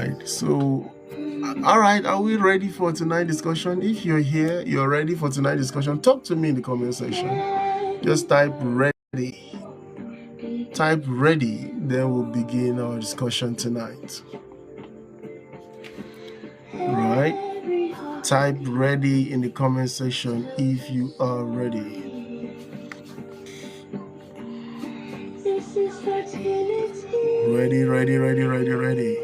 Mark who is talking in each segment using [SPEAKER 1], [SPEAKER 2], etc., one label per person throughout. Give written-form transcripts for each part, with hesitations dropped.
[SPEAKER 1] right? So, all right, are we ready for tonight's discussion? If you're here, you're ready for tonight's discussion, talk to me in the comment section. Just type ready. Type ready, then we'll begin our discussion tonight. Right? Type ready in the comment section if you are ready. Ready.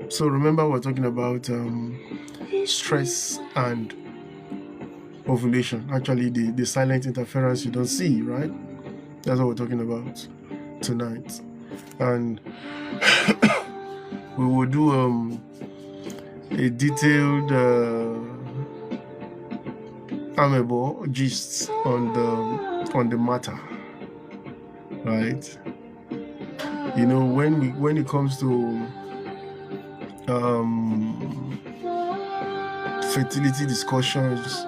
[SPEAKER 1] So remember, we're talking about stress and ovulation. Actually, the silent interference you don't see, right? That's what we're talking about tonight. And we will do a detailed amiable gist on the matter, right? You know, when it comes to fertility discussions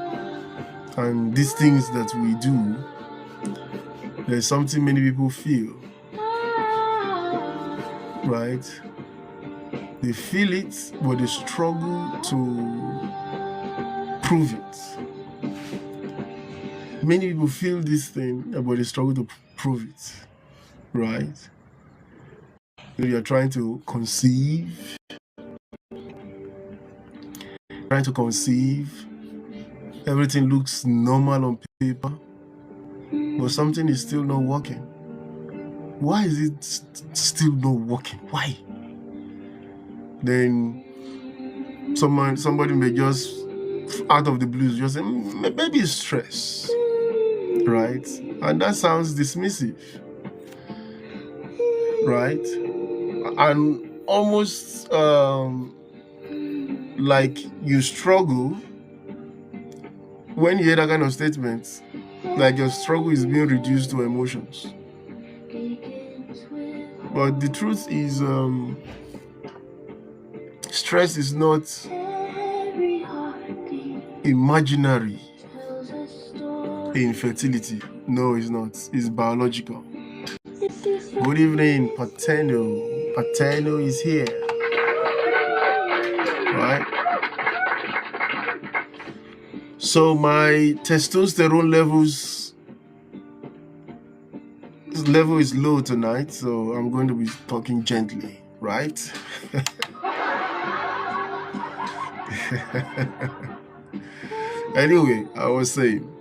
[SPEAKER 1] and these things that we do, there's something many people feel, right? They feel it, but they struggle to prove it. Many people feel this thing, but they struggle to prove it, right? So you're trying to conceive, everything looks normal on paper, but something is still not working. Why is it still not working? Why? Then somebody may just, out of the blues, just say, maybe it's stress, right? And that sounds dismissive, right? And almost like you struggle when you hear that kind of statement, like your struggle is being reduced to emotions. But the truth is, stress is not imaginary in fertility. No, it's not. It's biological. Good evening, Paterno. Paterno is here, right? So my testosterone level is low tonight, so I'm going to be talking gently, right? Anyway, I was saying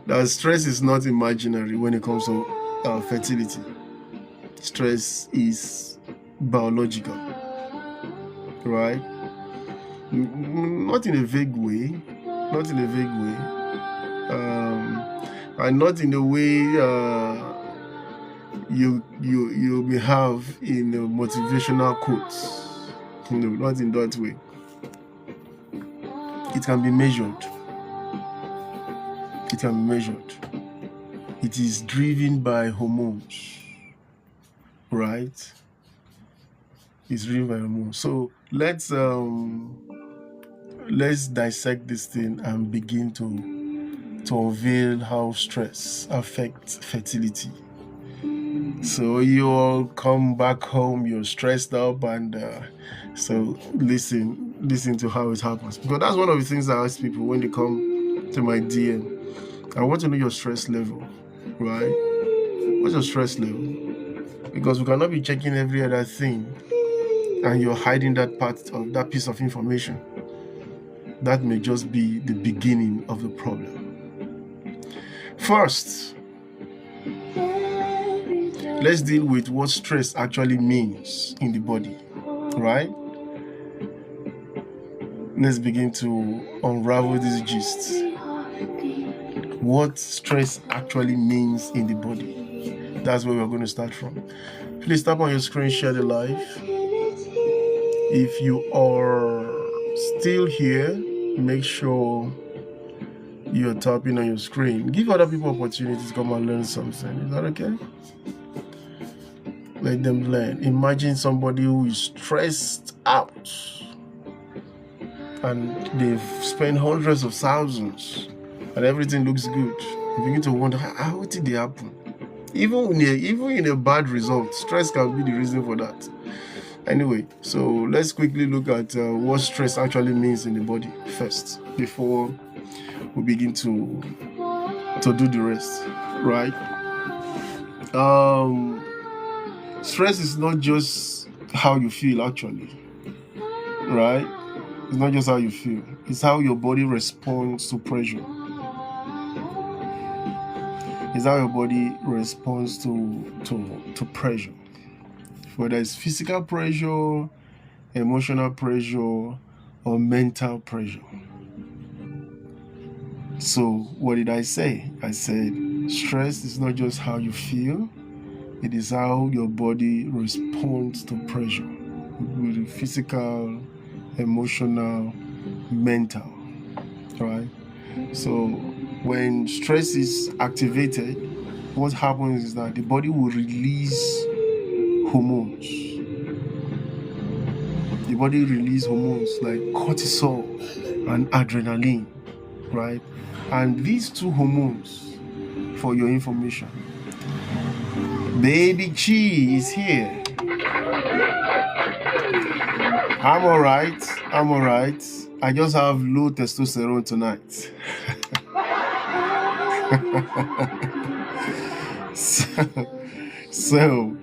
[SPEAKER 1] that stress is not imaginary when it comes to fertility. Stress is biological, right? Not in a vague way, and not in the way you may have in motivational quotes. No, not in that way. It can be measured. It is driven by hormones, right? It's driven by hormones. So let's dissect this thing and begin to unveil how stress affects fertility. So you all come back home, you're stressed up, and so listen to how it happens. Because that's one of the things I ask people when they come to my DM. I want to know your stress level, right? What's your stress level? Because we cannot be checking every other thing and you're hiding that part of that piece of information. That may just be the beginning of the problem. First, let's deal with what stress actually means in the body, right? Let's begin to unravel this gist. What stress actually means in the body. That's where we're going to start from. Please tap on your screen, share the live. If you are still here, make sure you're tapping on your screen. Give other people opportunities to come and learn something. Is that okay? Let them learn. Imagine somebody who is stressed out and they've spent hundreds of thousands and everything looks good. You begin to wonder, how did it happen? Even in a bad result, stress can be the reason for that. Anyway, so let's quickly look at what stress actually means in the body first before we begin to do the rest, right? Stress is not just how you feel actually, right? It's not just how you feel, it's how your body responds to pressure. It's how your body responds to pressure, whether it's physical pressure, emotional pressure, or mental pressure. So what did I say? I said stress is not just how you feel, it is how your body responds to pressure, with physical, emotional, mental, right? So when stress is activated, what happens is that the body will release hormones. The body releases hormones like cortisol and adrenaline, right? And these two hormones, for your information, Baby Chi is here. I'm all right. I just have low testosterone tonight. so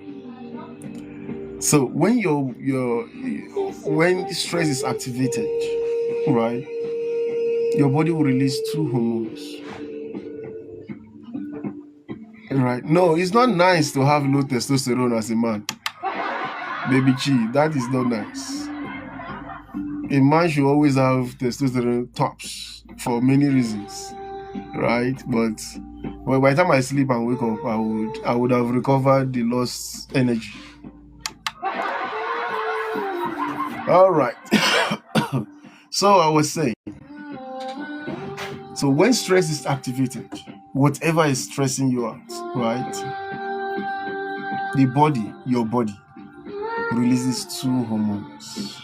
[SPEAKER 1] when stress is activated, right, your body will release two hormones. Right? No, it's not nice to have low testosterone as a man. Baby Chi, that is not nice. A man should always have testosterone tops for many reasons, right? But by the time I sleep and wake up, I would have recovered the lost energy. All right. So I was saying, so when stress is activated, whatever is stressing you out, right? Your body releases two hormones,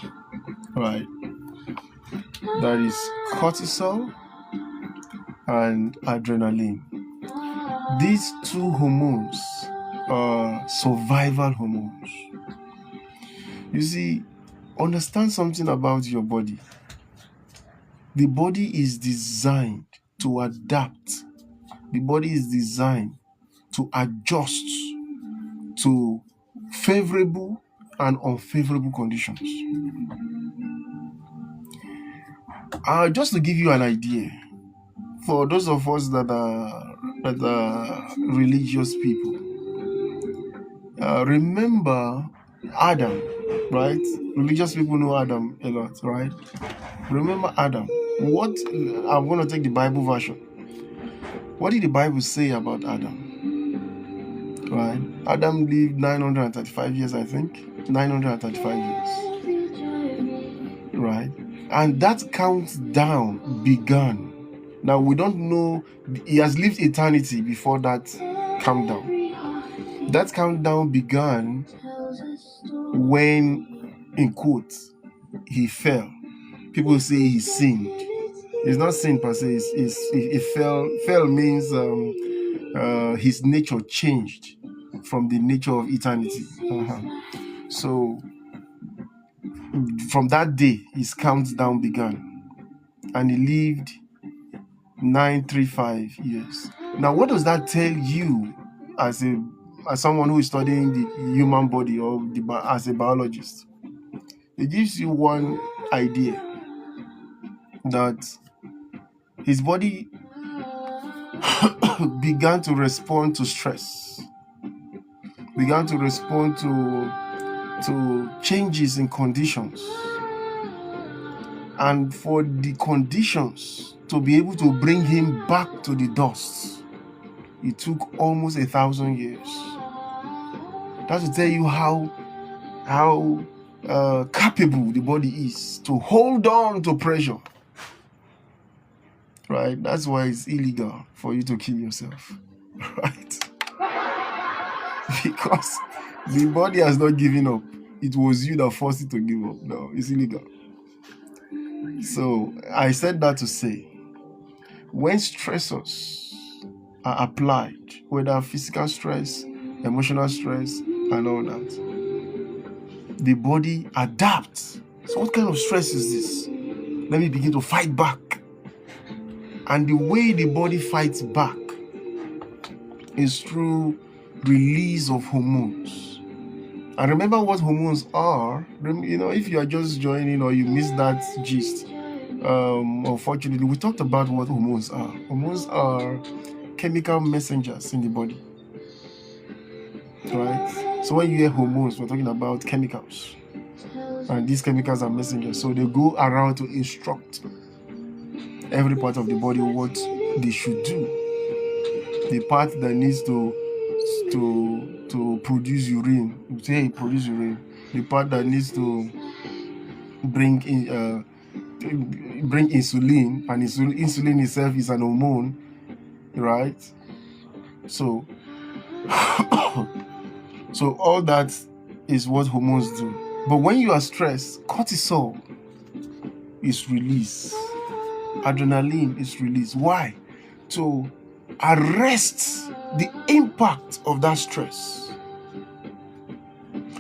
[SPEAKER 1] right? That is cortisol and adrenaline. These two hormones are survival hormones. You see, understand something about your body. The body is designed to adapt. The body is designed to adjust to favorable and unfavorable conditions. Just to give you an idea, for those of us that are religious people, remember Adam, right? Religious people know Adam a lot, right? Remember Adam. I'm going to take the Bible version. What did the Bible say about Adam? Right? Adam lived 935 years, I think. 935 years. Right? And that countdown began. Now, we don't know. He has lived eternity before that countdown. That countdown began when, in quotes, he fell. People say he sinned. It's not sin per se. He fell. Fell means his nature changed from the nature of eternity. So from that day, his countdown began, and he lived 935 years. Now, what does that tell you as someone who is studying the human body or as a biologist? It gives you one idea that his body began to respond to stress, began to respond to changes in conditions. And for the conditions to be able to bring him back to the dust, it took almost 1,000 years. That's to tell you how capable the body is to hold on to pressure. Right? That's why it's illegal for you to kill yourself. Right? Because the body has not given up. It was you that forced it to give up. No, it's illegal. So I said that to say, when stressors are applied whether physical stress, emotional stress, and all that, the body adapts. So what kind of stress is this? Let me begin to fight back. And the way the body fights back is through release of hormones. And remember what hormones are. If you are just joining or you missed that gist, unfortunately, we talked about what hormones are. Hormones are chemical messengers in the body, right? So when you hear hormones, we're talking about chemicals, and these chemicals are messengers. So they go around to instruct every part of the body what they should do. The part that needs to produce urine, we say hey, produce urine. The part that needs to bring insulin, and insulin itself is an hormone, right? So so all that is what hormones do. But when you are stressed, cortisol is released, adrenaline is released. Why? To arrest the impact of that stress,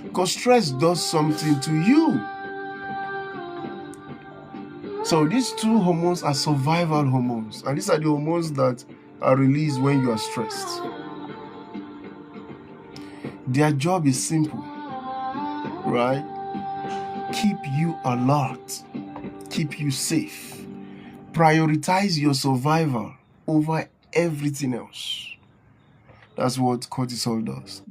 [SPEAKER 1] because stress does something to you. So these two hormones are survival hormones, and these are the hormones that are released when you are stressed. Their job is simple, right? Keep you alert, keep you safe, prioritize your survival over everything else. That's what cortisol does.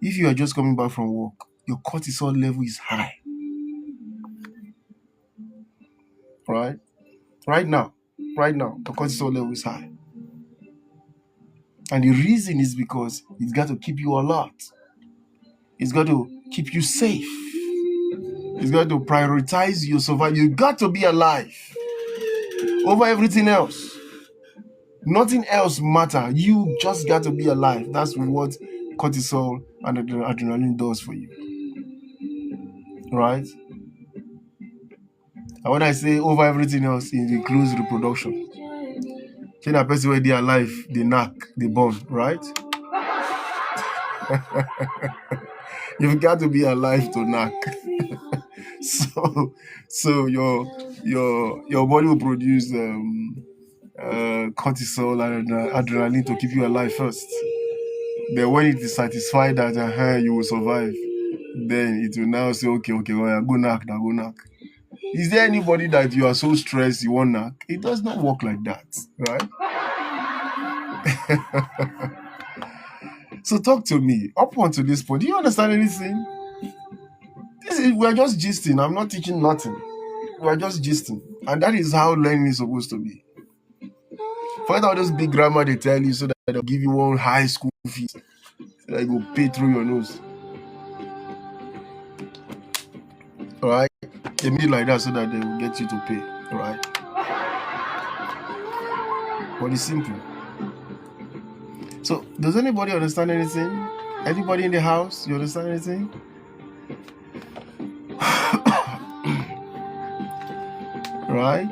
[SPEAKER 1] If you are just coming back from work, your cortisol level is high, right? Right now, the cortisol level is high. And the reason is because it's got to keep you alert. It's got to keep you safe. It's got to prioritize your survival. You got to be alive over everything else. Nothing else matters. You just got to be alive. That's what cortisol and adrenaline does for you, right? And when I say over everything else, it includes reproduction. See that person where they are alive, they knack, they born, right? You've got to be alive to knack. so your body will produce cortisol and adrenaline to keep you alive first. Then when it is satisfied that you will survive, then it will now say, okay, well, go knack. Is there anybody that you are so stressed you won't knack? It does not work like that, right? So talk to me. Up until this point, do you understand anything? We're just gisting. I'm not teaching nothing. We're just gisting. And that is how learning is supposed to be. Find out those big grammar they tell you so that they'll give you one high school fee so that you go pay through your nose. Alright? They mean like that so that they will get you to pay. Alright? But it's simple. So, does anybody understand anything? Anybody in the house? You understand anything? Right?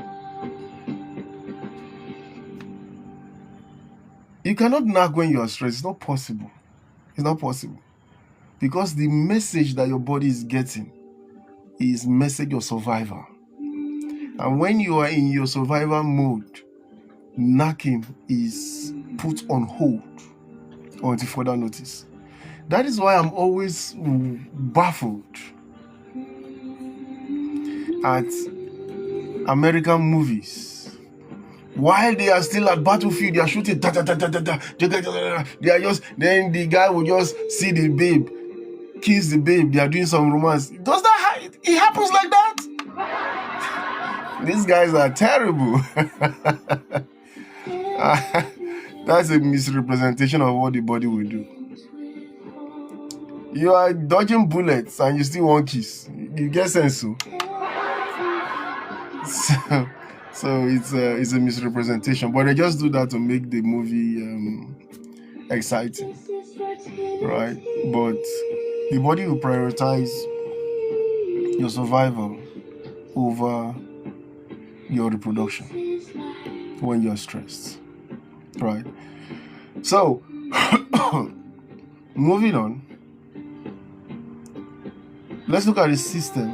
[SPEAKER 1] You cannot nag when you are stressed. It's not possible. It's not possible. Because the message that your body is getting is message of survival. And when you are in your survival mode, nagging is put on hold until further notice. That is why I'm always baffled at American movies. While they are still at battlefield, they are shooting. They are just, then the guy will just see the babe, kiss the babe. They are doing some romance. Does that it happens like that? These guys are terrible. That's a misrepresentation of what the body will do. You are dodging bullets and you still want kiss. You get sense, so it's a misrepresentation, but they just do that to make the movie exciting, right? But the body will prioritize your survival over your reproduction when you're stressed, right? So Moving on, let's look at the system.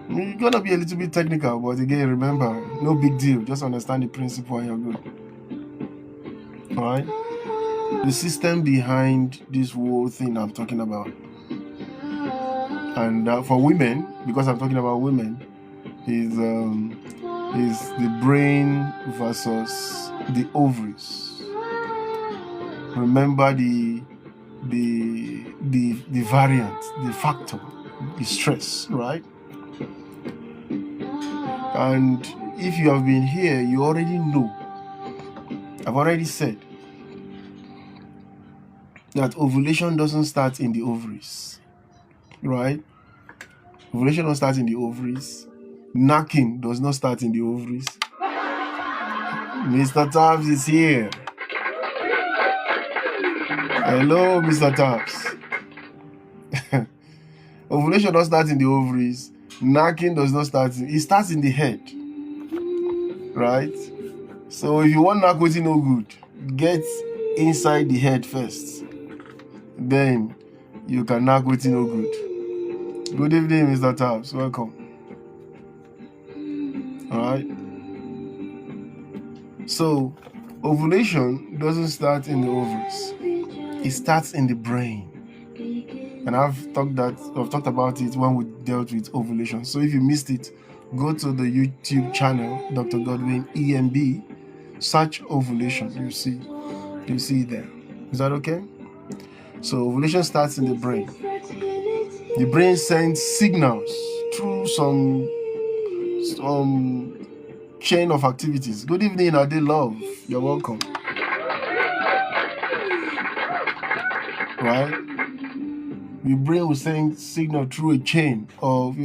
[SPEAKER 1] You're gonna be a little bit technical, but again, remember, no big deal. Just understand the principle and you're good. All right? The system behind this whole thing I'm talking about, and for women, because I'm talking about women, is the brain versus the ovaries. Remember the variant, the factor, the stress, right? And if you have been here, you already know. I've already said that ovulation doesn't start in the ovaries, right? Ovulation doesn't start in the ovaries. Knacking does not start in the ovaries. Mr. Tabs is here. Hello, Mr. Tabs. Ovulation does not start in the ovaries. Knacking does not start it starts in the head, right? So if you want knack wetin no good, get inside the head first, then you can knack wetin no good. Good evening, Mr. Tabs. Welcome. All right. So ovulation doesn't start in the ovaries. It starts in the brain. And I've talked about it when we dealt with ovulation. So if you missed it, go to the YouTube channel, Dr. Godwin EMB, search ovulation. You'll see it there. Is that okay? So ovulation starts in the brain. The brain sends signals through some chain of activities. Good evening, Ade Love. You're welcome. Right? The brain will send signal through a chain of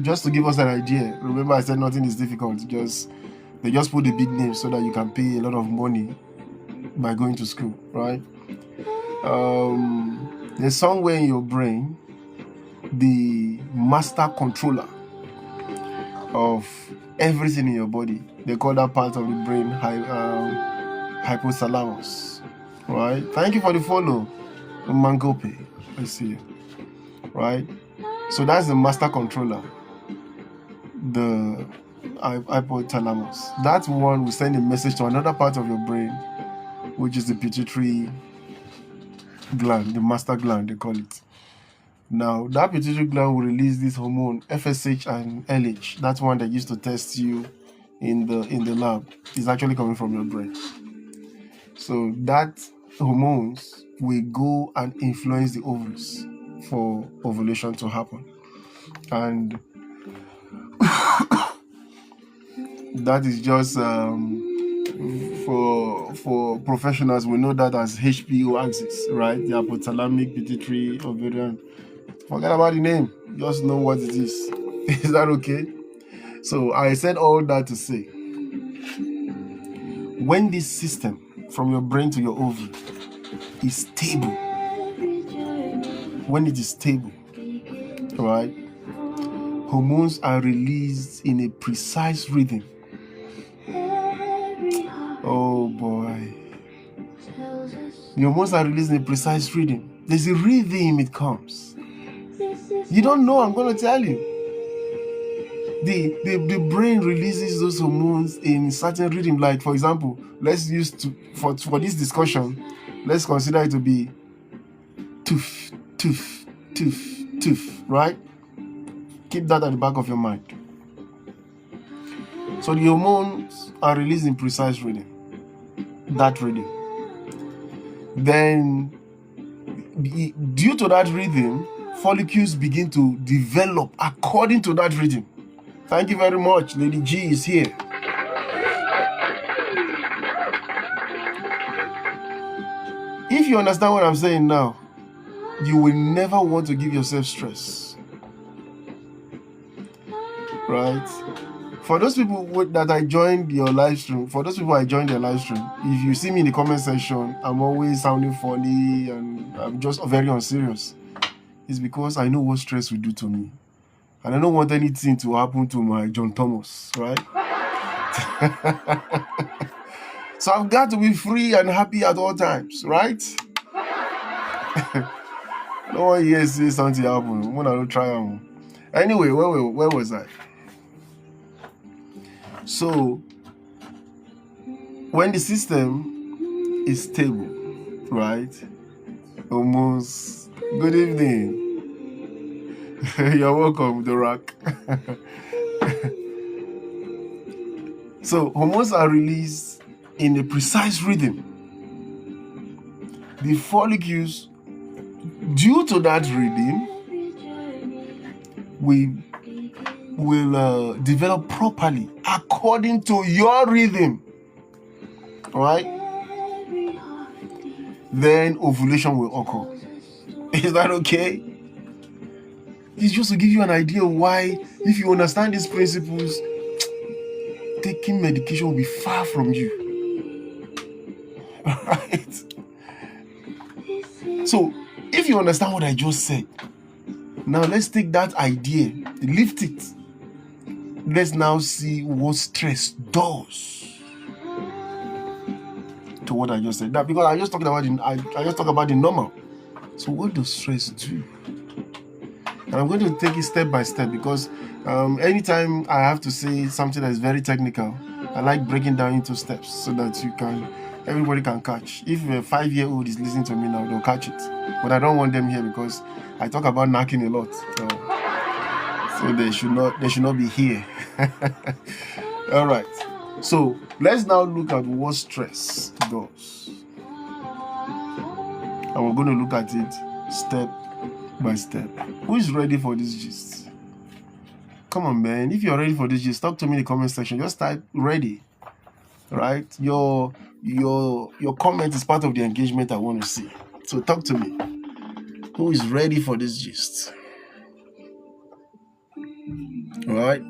[SPEAKER 1] just to give us an idea. Remember I said nothing is difficult. They just put the big name so that you can pay a lot of money by going to school, right? There's somewhere in your brain the master controller of everything in your body. They call that part of the brain hypothalamus, right? Thank you for the follow, Mangope. I see you. Right? So that's the master controller, the hypothalamus. That one will send a message to another part of your brain, which is the pituitary gland, the master gland, they call it. Now, that pituitary gland will release this hormone, FSH and LH. That's one that used to test you in the lab. It's actually coming from your brain. So that hormones will go and influence the ovaries for ovulation to happen. And that is just for professionals, we know that as HPO axis, right? The hypothalamic pituitary ovarian. Forget about the name, just know what it is. Is that okay? So I said all that to say, when this system from your brain to your ovary is stable, when it is stable, right, hormones are released in a precise rhythm. Oh boy. The hormones are released in a precise rhythm. There's a rhythm it comes. You don't know, I'm going to tell you. The brain releases those hormones in certain rhythm. Like, for example, let's use for this discussion, let's consider it to be toof, toof, toof, toof, right? Keep that at the back of your mind. So the hormones are released in precise rhythm. That rhythm. Then, due to that rhythm, follicles begin to develop according to that rhythm. Thank you very much. Lady G is here. If you understand what I'm saying now, you will never want to give yourself stress. Right? For those people that I joined your live stream, for those people I joined their live stream, if you see me in the comment section, I'm always sounding funny and I'm just very unserious. It's because I know what stress will do to me. And I don't want anything to happen to my John Thomas, right? So I've got to be free and happy at all times, right? No one here say something happen. When I don't try them. Anyway, where was I? So when the system is stable, right? Almost. Good evening. You're welcome, The Rock. So hormones are released in a precise rhythm. The follicles, due to that rhythm, will develop properly according to your rhythm. Right? Then ovulation will occur. Is that okay? It's just to give you an idea why, if you understand these principles, taking medication will be far from you. Right? So, if you understand what I just said, now let's take that idea, lift it. Let's now see what stress does to what I just said. That because I just talked about I just talked about the normal. So what does stress do? And I'm going to take it step by step because anytime I have to say something that is very technical, I like breaking down into steps so that everybody can catch. If a 5-year-old is listening to me now, they'll catch it. But I don't want them here because I talk about knacking a lot. So they should not be here. All right. So let's now look at what stress does. And we're going to look at it step by step. Who is ready for this gist? Come on, man. If you're ready for this gist, talk to me in the comment section. Just type ready. Right? Your comment is part of the engagement I want to see. So talk to me. Who is ready for this gist? All right?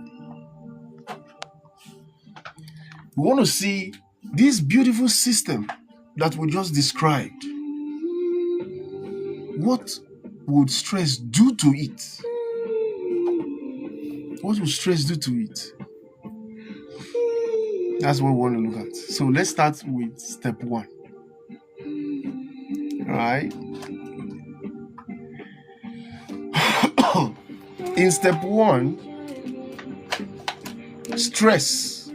[SPEAKER 1] We want to see this beautiful system that we just described. What would stress do to it? What would stress do to it? That's what we want to look at. So let's start with step 1. All right? In step 1, stress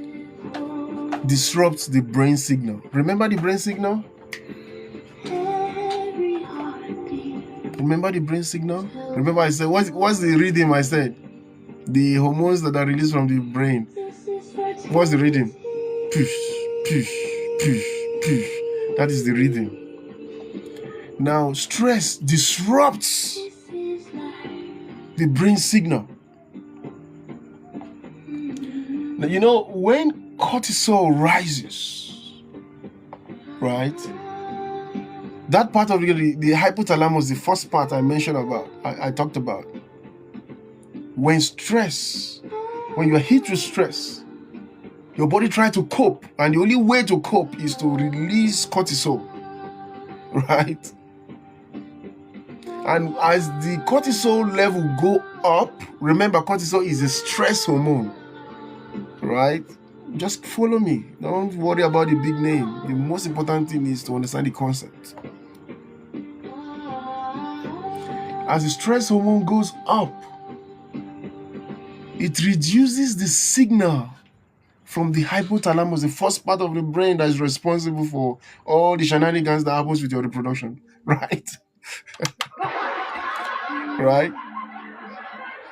[SPEAKER 1] disrupts the brain signal. Remember the brain signal? Remember the brain signal? Remember I said, what's the rhythm I said? The hormones that are released from the brain. What's the rhythm? Push, push, push, push. That is the rhythm. Now, stress disrupts the brain signal. Now, you know, when cortisol rises, right? That part of the hypothalamus, the first part I mentioned about, I talked about. When you're hit with stress, your body tries to cope, and the only way to cope is to release cortisol, right? And as the cortisol level go up, remember cortisol is a stress hormone, right? Just follow me. Don't worry about the big name. The most important thing is to understand the concept. As the stress hormone goes up, it reduces the signal from the hypothalamus, the first part of the brain that is responsible for all the shenanigans that happens with your reproduction, right? Right?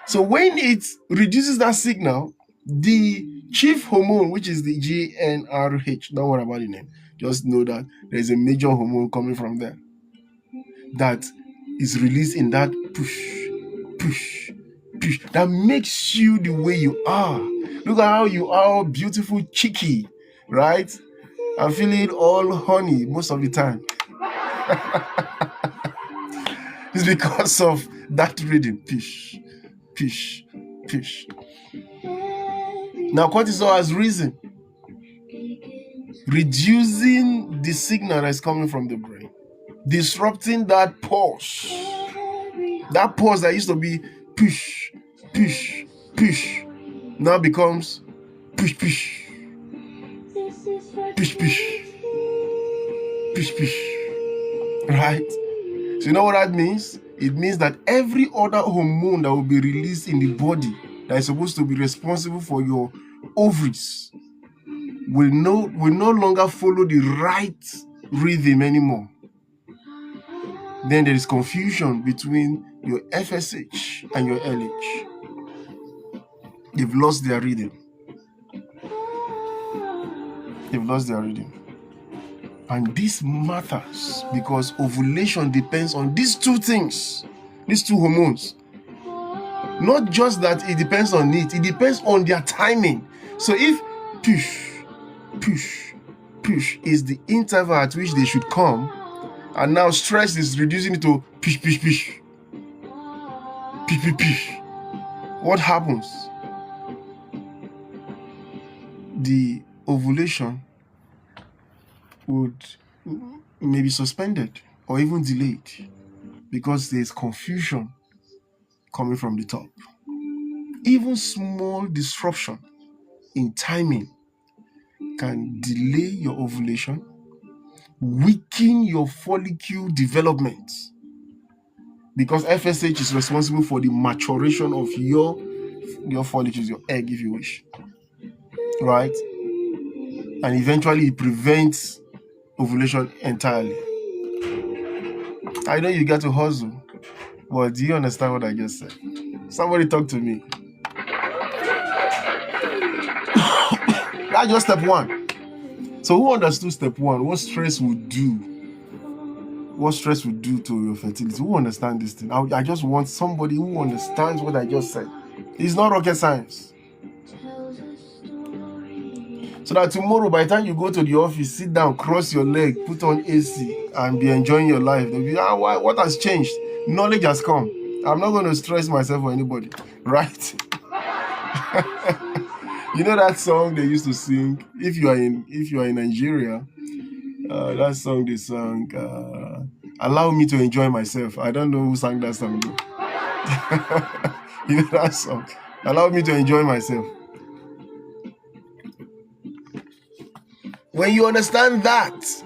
[SPEAKER 1] So when it reduces that signal, the chief hormone, which is the GnRH, don't worry about the name, just know that there's a major hormone coming from there that is released in that push, push, push, that makes you the way you are. Look at how you are, all beautiful, cheeky, right? I'm feeling all honey most of the time. It's because of that rhythm. Push, push, push. Now cortisol has risen, reducing the signal that is coming from the brain, disrupting that pulse. That pulse that used to be push, push, push, now becomes push, push, push, push. pish pish, right? So you know what that means? It means that every other hormone that will be released in the body that is supposed to be responsible for your ovaries will no longer follow the right rhythm anymore. Then there is confusion between your FSH and your LH. They've lost their rhythm. They've lost their rhythm. And this matters because ovulation depends on these two things, these two hormones. Not just that it depends on it depends on their timing. So if push, push, push is the interval at which they should come, and now stress is reducing it to push, push, push, push, push, push, what happens? The ovulation would maybe suspended or even delayed because there's confusion coming from the top. Even small disruption in timing can delay your ovulation, weaken your follicle development, because FSH is responsible for the maturation of your follicles, your egg, if you wish, right? And eventually it prevents ovulation entirely. I know you got to hustle, but do you understand what I just said? Somebody talk to me. That's just step one. So who understood step one? What stress would do? What stress would do to your fertility? Who understands this thing? I just want somebody who understands what I just said. It's not rocket science. So that tomorrow, by the time you go to the office, sit down, cross your leg, put on AC, and be enjoying your life. They'll be, what has changed? Knowledge has come. I'm not going to stress myself or anybody, right? You know that song they used to sing? If you are in Nigeria, that song they sang, "Allow me to enjoy myself." I don't know who sang that song. You know that song? "Allow me to enjoy myself." When you understand that,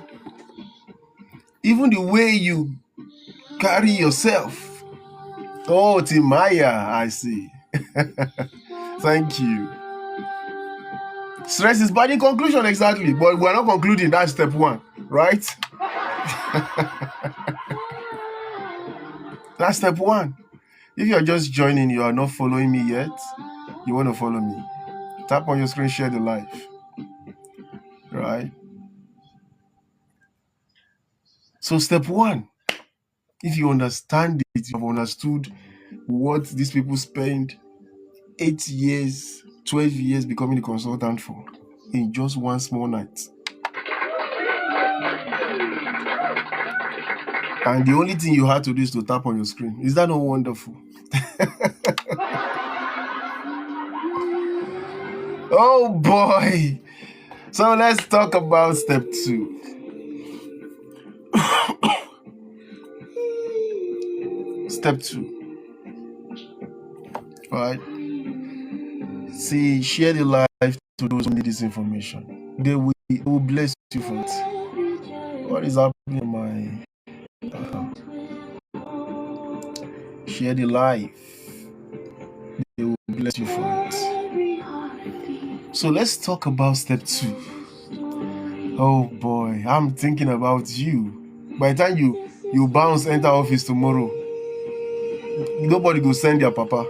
[SPEAKER 1] even the way you carry yourself, oh, Timaya, I see. Thank you. Stress is bad in conclusion, exactly. But we're not concluding. That's step one, right? That's step one. If you're just joining, you are not following me yet, you want to follow me. Tap on your screen, share the live. Right? So step one, if you understand it, you have understood what these people spend 8 years, 12 years becoming a consultant for in just one small night. And the only thing you had to do is to tap on your screen. Is that not wonderful? Oh boy. So let's talk about step two. Step two. All right. See, share the live to those who need this information. They will bless you for it. What is happening in my share the live? They will bless you for it. So let's talk about step two. Oh boy, I'm thinking about you. By the time you bounce, enter office tomorrow, nobody will send their papa.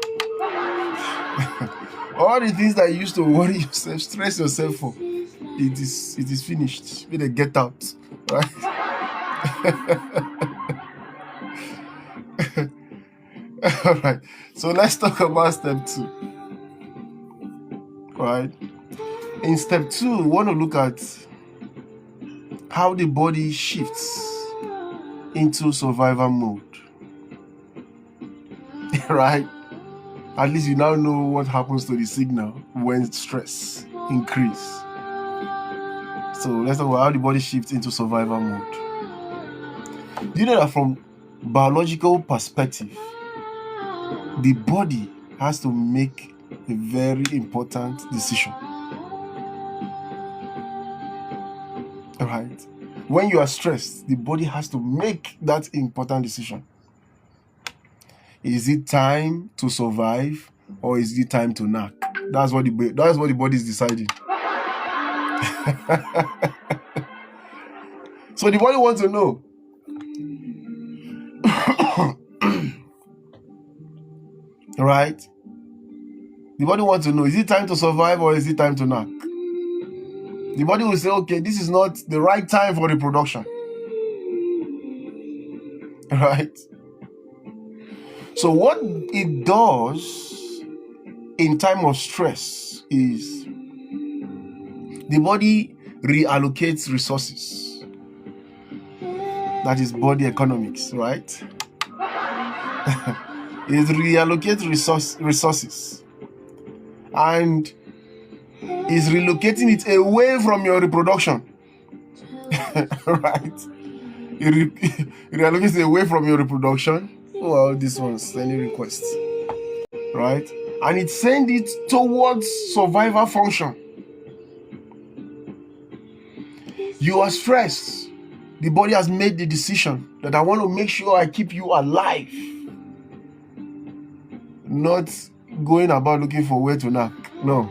[SPEAKER 1] All the things that you used to worry yourself, stress yourself for, it is finished. May they get out, right? All right. So let's talk about step two. Right. In step two, we want to look at how the body shifts into survival mode. Right? At least you now know what happens to the signal when stress increase. So let's talk about how the body shifts into survival mode. Do you know that from biological perspective, the body has to make a very important decision? All right. when you are stressed, the body has to make that important decision. Is it time to survive or is it time to knock? That's what the body is deciding. So the body wants to know. Right? The body wants to know, is it time to survive or is it time to knock? The body will say, okay, this is not the right time for reproduction. Right? So what it does in time of stress is the body reallocates resources. That is body economics, right? It reallocates resources and is relocating it away from your reproduction. Right? It reallocates it away from your reproduction. Well, this one's any request. Right? And it sends it towards survival function. You are stressed. The body has made the decision that I want to make sure I keep you alive. Not going about looking for where to knock. No.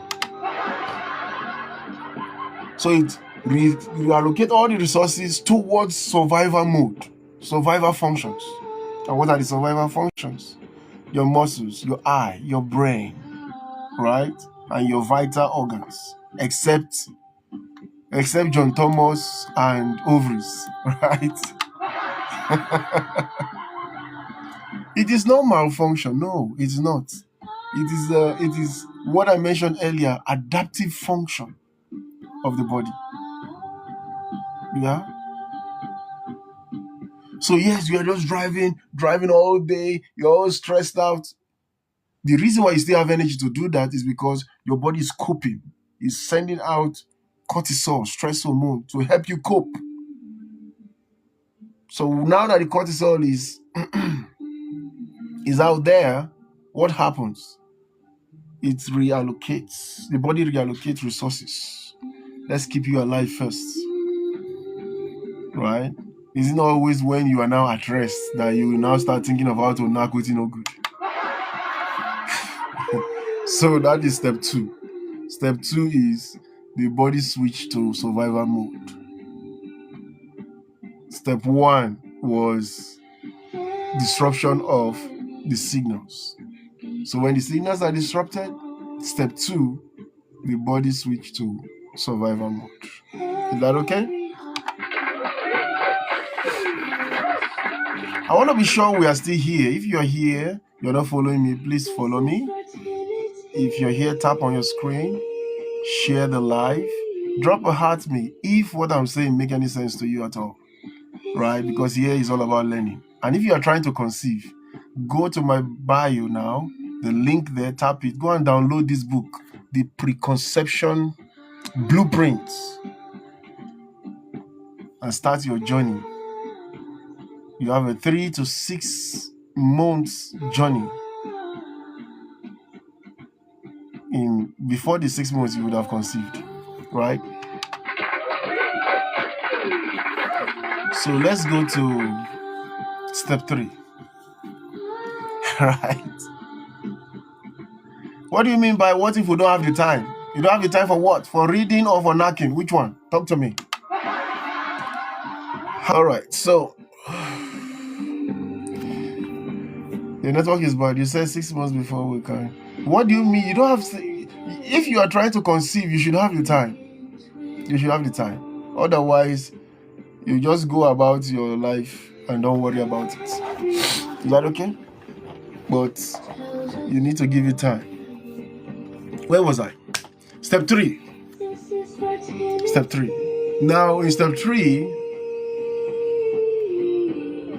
[SPEAKER 1] So it reallocate all the resources towards survival mode, survival functions. And what are the survival functions? Your muscles, your eye, your brain, right? And your vital organs, except John Thomas and ovaries, right? It is not malfunction. No, it's not. It is what I mentioned earlier, adaptive function of the body. Yeah. So yes, you are just driving all day. You're all stressed out. The reason why you still have energy to do that is because your body is coping. It's sending out cortisol, stress hormone, to help you cope. So now that the cortisol is out there, what happens? It reallocates. The body reallocates resources. Let's keep you alive first. Right? It's not always when you are now at rest that you will now start thinking of how to knock with no good. So that is step 2. Step 2 is the body switch to survival mode. Step 1 was disruption of the signals. So when the signals are disrupted, step 2, the body switch to survival mode. Is that okay? I want to be sure we are still here. If you're here, you're not following me, please follow me. If you're here, tap on your screen, share the live, drop a heart me if what I'm saying make any sense to you at all, right? Because here is all about learning. And if you are trying to conceive, go to my bio now, the link there, tap it, go and download this book, The Preconception Blueprint, and start your journey. You have a 3 to 6 months journey. Before the 6 months, you would have conceived, right? So let's go to step 3. Right? What do you mean by what if we don't have the time? You don't have the time for what? For reading or for knocking? Which one? Talk to me. All right, so the network is bad. You said 6 months before we can. What do you mean? You don't have to. If you are trying to conceive, you should have the time. You should have the time. Otherwise, you just go about your life and don't worry about it. Is that okay? But you need to give it time. Where was I? Step 3. Step 3. Now, in step 3,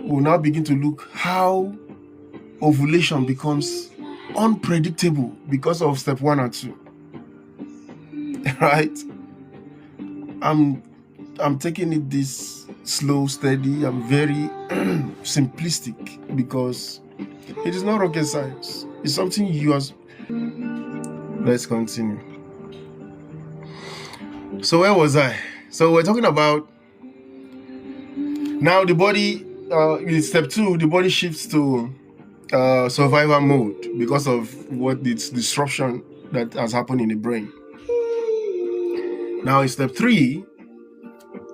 [SPEAKER 1] we'll now begin to look how ovulation becomes unpredictable because of step 1 and 2. Right? I'm taking it this slow, steady. I'm very simplistic because it is not rocket science. It's something you are. Let's continue. So where was I? So we're talking about Now the body, in step 2, the body shifts to survival mode because of what this disruption that has happened in the brain. Now in step 3,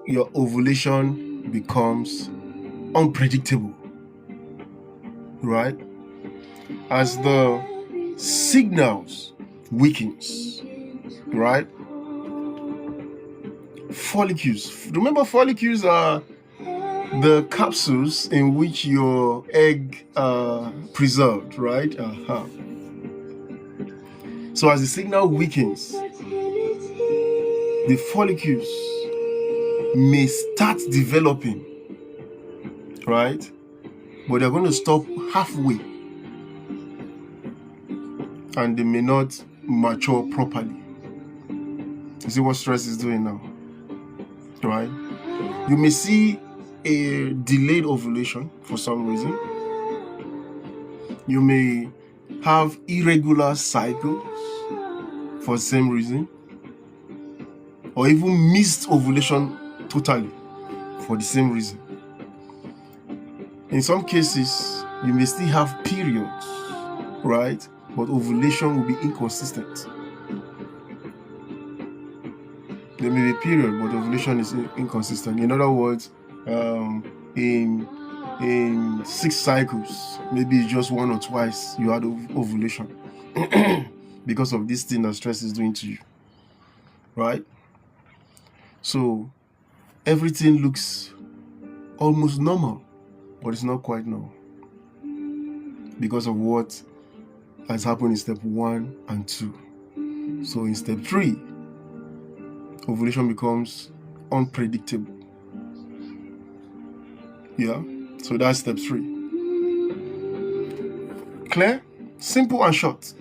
[SPEAKER 1] your ovulation becomes unpredictable, right? As the signals weakens, right? Follicles. Remember, follicles are the capsules in which your egg are preserved, right? So as the signal weakens, the follicles may start developing, right? But they're going to stop halfway and they may not mature properly. You see what stress is doing now, right? You may see a delayed ovulation for some reason. You may have irregular cycles for the same reason, or even missed ovulation totally for the same reason. In some cases, you may still have periods, right? But ovulation will be inconsistent. There may be a period, but ovulation is inconsistent. In other words, in 6 cycles, maybe just 1 or twice you had ovulation because of this thing that stress is doing to you, right? So everything looks almost normal, but it's not quite normal because of what has happened in step 1 and 2. So in step 3, ovulation becomes unpredictable. Yeah, so that's step 3. Clear? Simple and short.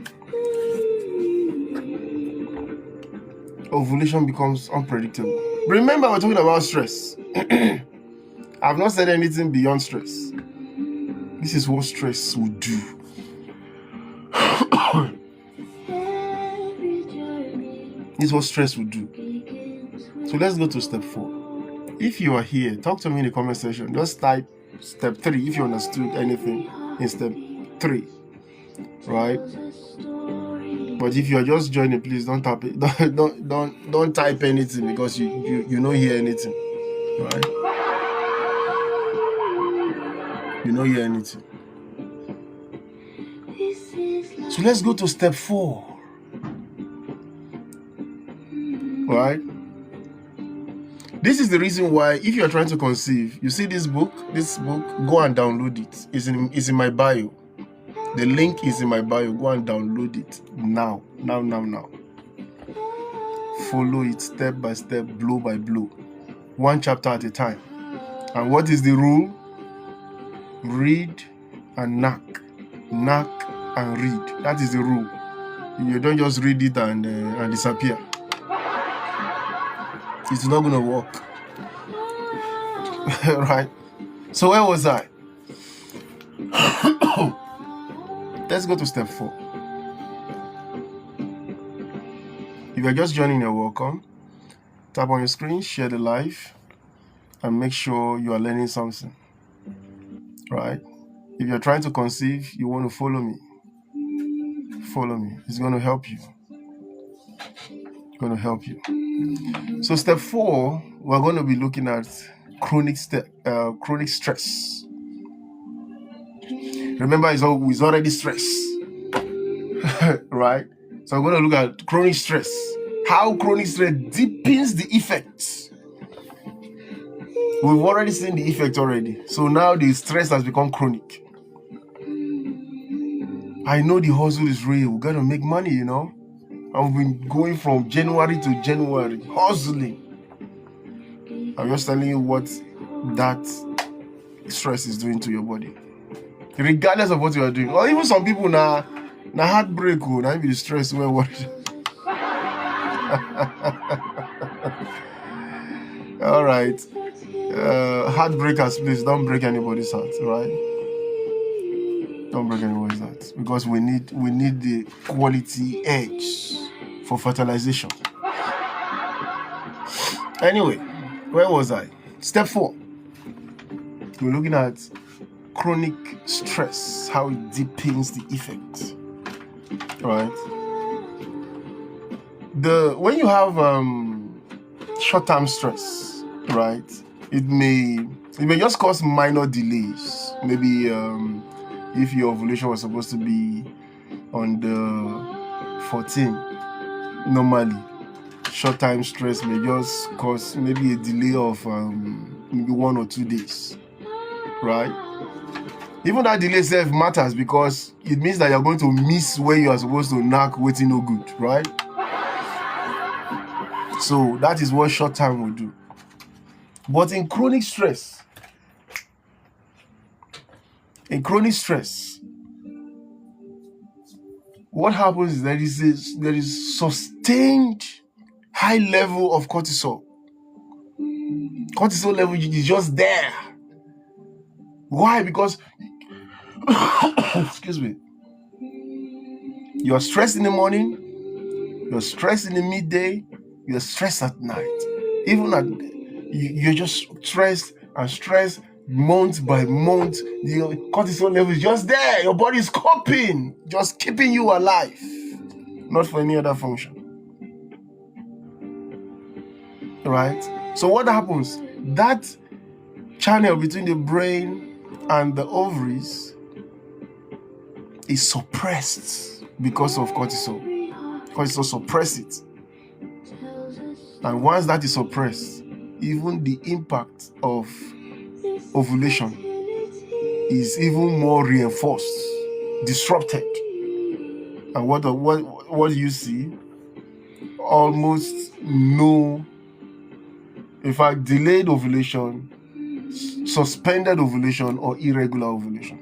[SPEAKER 1] Ovulation becomes unpredictable. Remember, we're talking about stress. I've not said anything beyond stress. This is what stress will do. This is what stress will do. So let's go to step 4. If you are here, talk to me in the comment section. Just type step 3 if you understood anything in step 3, right? But if you are just joining, please don't type it. Don't type anything because you don't hear anything, right? You don't hear anything. So let's go to step 4, right? This is the reason why, if you are trying to conceive, you see this book, go and download it. It's in my bio. The link is in my bio. Go and download it now. Follow it step by step, blow by blow, 1 chapter at a time. And what is the rule? Read and knack and read. That is the rule. You don't just read it and disappear. It's not gonna work. Right? So where was I? Let's go to step 4. If you're just joining, you're welcome. Tap on your screen, share the live, and make sure you are learning something. Right? If you're trying to conceive, you want to follow me. Follow me. It's going to help you. So step 4, we're going to be looking at chronic stress. Remember, it's already stress, right? So I'm going to look at chronic stress. How chronic stress deepens the effects. We've already seen the effect already. So now the stress has become chronic. I know the hustle is real. We got to make money, you know. I've been going from January to January, hustling. I'm just telling you what that stress is doing to your body. Regardless of what you are doing. Or even some people now heartbreak, now be the stress when worried. All right. Heartbreakers, please don't break anybody's heart, right? Don't break anybody's heart. Because we need the quality edge for fertilization. Anyway, where was I? Step 4. we're looking at chronic stress, how it deepens the effect, right? When you have short-term stress, right, it may just cause minor delays. Maybe if your ovulation was supposed to be on the 14th, normally short-time stress may just cause maybe a delay of maybe 1 or 2 days, right? Even that delay itself matters because it means that you're going to miss where you are supposed to knock waiting no good, right? So that is what short time will do. But in chronic stress, what happens is there is sustained high level of cortisol. Cortisol level is just there. Why? Because excuse me, you're stressed in the morning, you're stressed in the midday, you're stressed at night. Even you're just stressed month by month. The cortisol level is just there. Your body is coping, just keeping you alive, not for any other function. Right? So what happens? That channel between the brain and the ovaries is suppressed because of cortisol. Cortisol suppresses it. And once that is suppressed, even the impact of ovulation is even more reinforced, disrupted. And what do you see? Almost no, in fact, delayed ovulation, suspended ovulation, or irregular ovulation.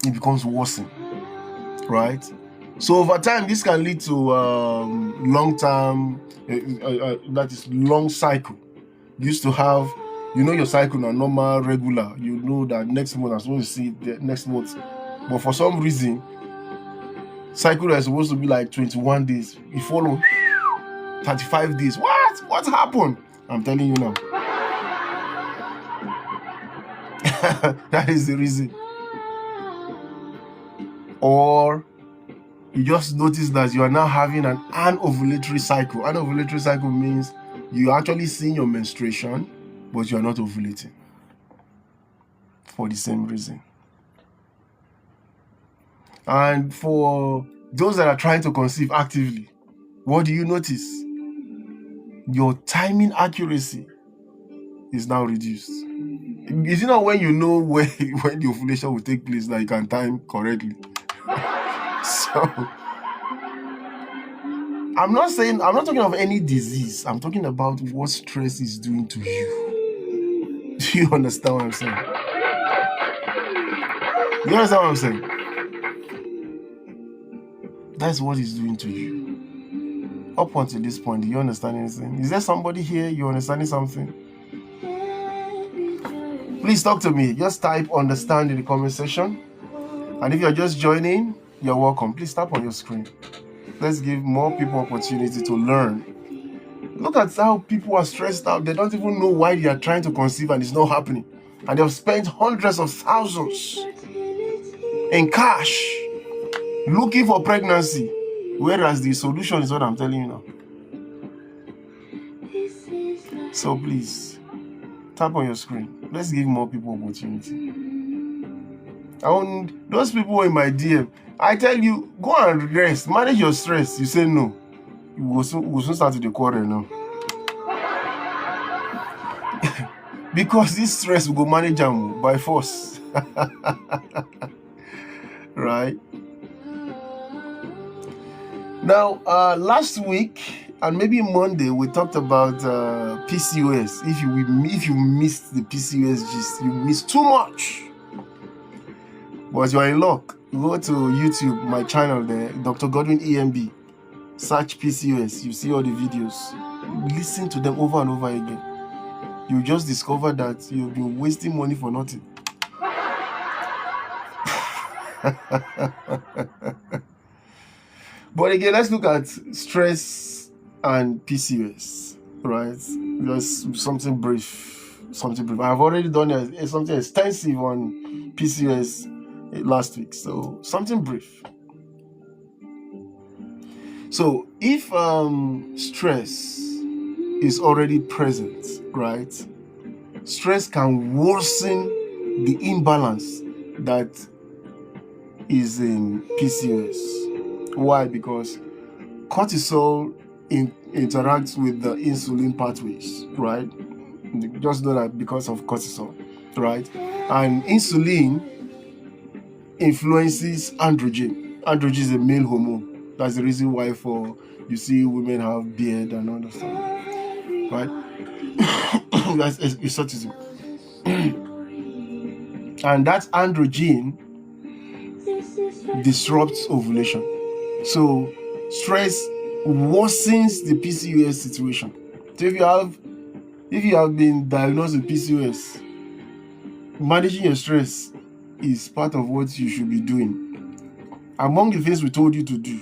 [SPEAKER 1] It becomes worsened, right? So over time, this can lead to long-term, that is long cycle. You used to have, your cycle now, normal, regular. You know that next month I'm supposed to see the next month. But for some reason, cycle is supposed to be like 21 days. You follow 35 days. What happened? I'm telling you now. That is the reason. Or you just notice that you are now having an anovulatory cycle. Anovulatory cycle means you are actually seeing your menstruation, but you are not ovulating for the same reason. And for those that are trying to conceive actively, what do you notice? Your timing accuracy is now reduced. Is it not when you know when the ovulation will take place that you can time correctly? So I'm not talking of any disease. I'm talking about what stress is doing to you. Do you understand what I'm saying? You understand what I'm saying? That's what it's doing to you. Up until this point, do you understand anything? Is there somebody here? You understanding something? Please talk to me. Just type understand in the comment section. And if you're just joining, you're welcome. Please tap on your screen. Let's give more people opportunity to learn. Look at how people are stressed out. They don't even know why they are trying to conceive and it's not happening. And they've spent hundreds of thousands in cash looking for pregnancy. Whereas the solution is what I'm telling you now. So please, tap on your screen. Let's give more people opportunity. Those people in my DM, I tell you, go and rest, manage your stress. You say no. We'll soon start the quarrel now. Because this stress will go manage them by force. Right? Now, last week and maybe Monday, we talked about PCOS. If you missed the PCOS gist, you missed too much. But you are in luck. Go to YouTube, my channel there, Dr. Godwin EMB. Search PCOS. You see all the videos. Listen to them over and over again. You just discover that you've been wasting money for nothing. But again, let's look at stress and PCOS, right? Just something brief. something brief. I've already done something extensive on PCOS last week. So something brief. So if stress is already present, right? Stress can worsen the imbalance that is in PCOS. Why? Because cortisol interacts with the insulin pathways, right? Just know that because of cortisol, right? And insulin influences androgen. Androgen is a male hormone. That's the reason why you see women have beard and all that stuff, right? That's exotism. And that androgen disrupts ovulation. So stress worsens the PCOS situation. So if you have been diagnosed with PCOS, managing your stress is part of what you should be doing. Among the things we told you to do,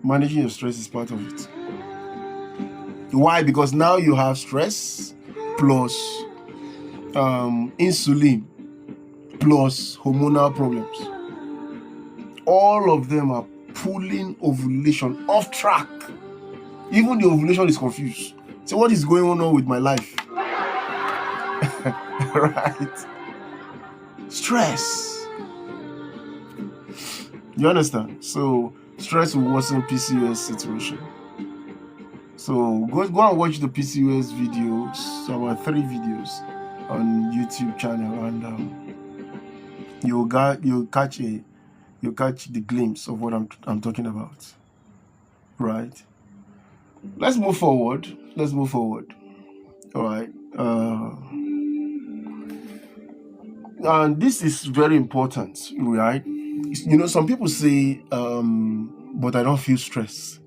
[SPEAKER 1] managing your stress is part of it. Why? Because now you have stress plus insulin plus hormonal problems. All of them are pulling ovulation off track. Even the ovulation is confused. So what is going on with my life? Right? Stress. You understand? So stress will worsen PCOS situation. So go and watch the PCOS videos, about 3 videos on YouTube channel, and you'll catch the glimpse of what I'm talking about. Right? Let's move forward. All right. And this is very important, right? You know, some people say, but I don't feel stress.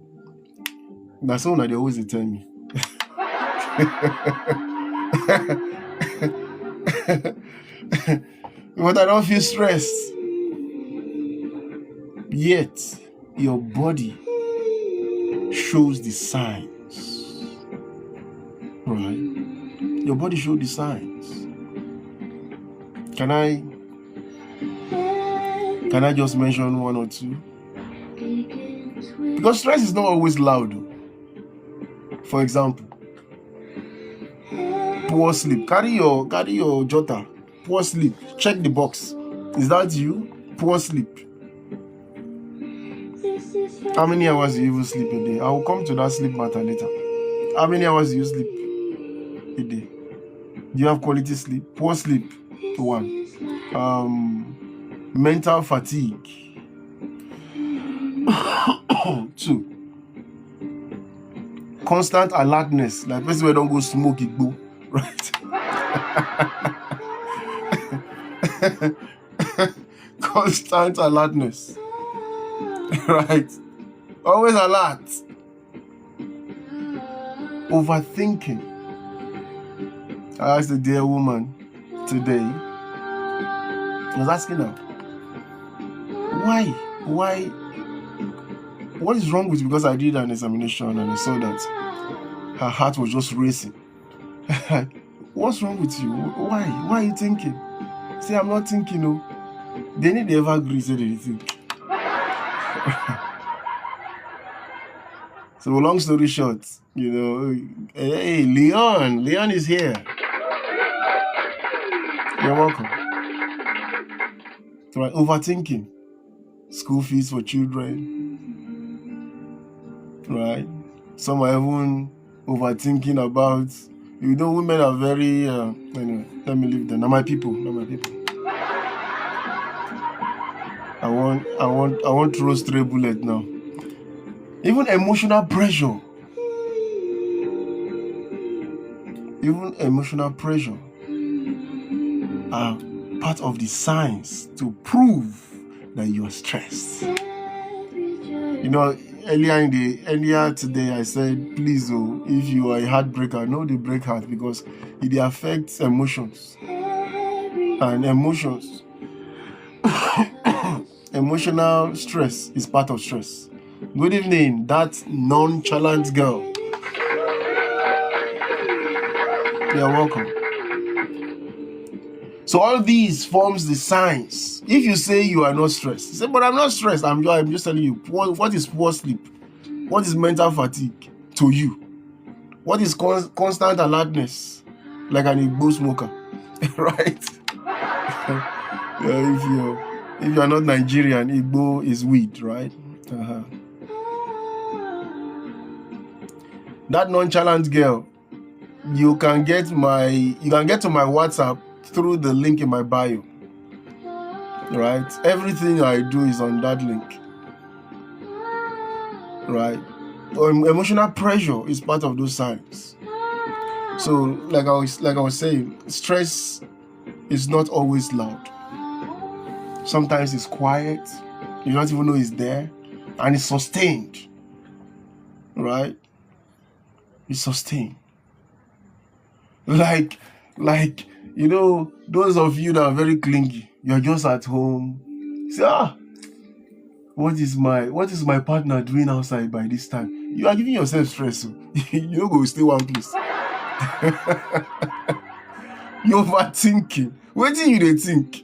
[SPEAKER 1] That's all that they always tell me. But I don't feel stressed. Yet, your body shows the signs. Right? Your body shows the signs. Can I just mention 1 or 2? Because stress is not always loud. For example, poor sleep. Carry your jotter. Poor sleep. Check the box. Is that you? Poor sleep. How many hours do you even sleep a day? I will come to that sleep matter later. How many hours do you sleep a day? Do you have quality sleep? Poor sleep. 1. Mental fatigue. 2. Constant alertness. Like person where don't go smoke it go. Right? Constant alertness. Right? Always alert. Overthinking. I asked a dear woman today. I was asking her, why? What is wrong with you? Because I did an examination and I saw that her heart was just racing. What's wrong with you? Why? Why are you thinking? Say, I'm not thinking, no. They need to ever agree, say they think. So long story short, you know, hey, Leon is here. You're welcome. So, right, overthinking. School fees for children. Right? Some are even overthinking about, you know, women are very, anyway, let me leave them. Not my people. I want to throw stray bullet now. Even emotional pressure. Are part of the signs to prove that you are stressed. You know, earlier today I said, please, if you are a heartbreaker, know the break heart, because it affects emotions. And emotional stress is part of stress. Good evening, that nonchalant girl. You're welcome. So all these forms the signs. If you say you are not stressed, you say, but I'm not stressed. I'm just telling you, what is poor sleep? What is mental fatigue to you? What is constant alertness? Like an Igbo smoker, right? If you're not Nigerian, Igbo is weed, right? That nonchalant girl, you can get to my WhatsApp through the link in my bio. Right? Everything I do is on that link. Right? Emotional pressure is part of those signs. So, like I was saying, stress is not always loud. Sometimes it's quiet. You don't even know it's there, and it's sustained. Right? It's sustained. Like those of you that are very clingy, you're just at home. Say, what is my partner doing outside by this time? You are giving yourself stress. You don't go stay one place. You're overthinking. What do you think?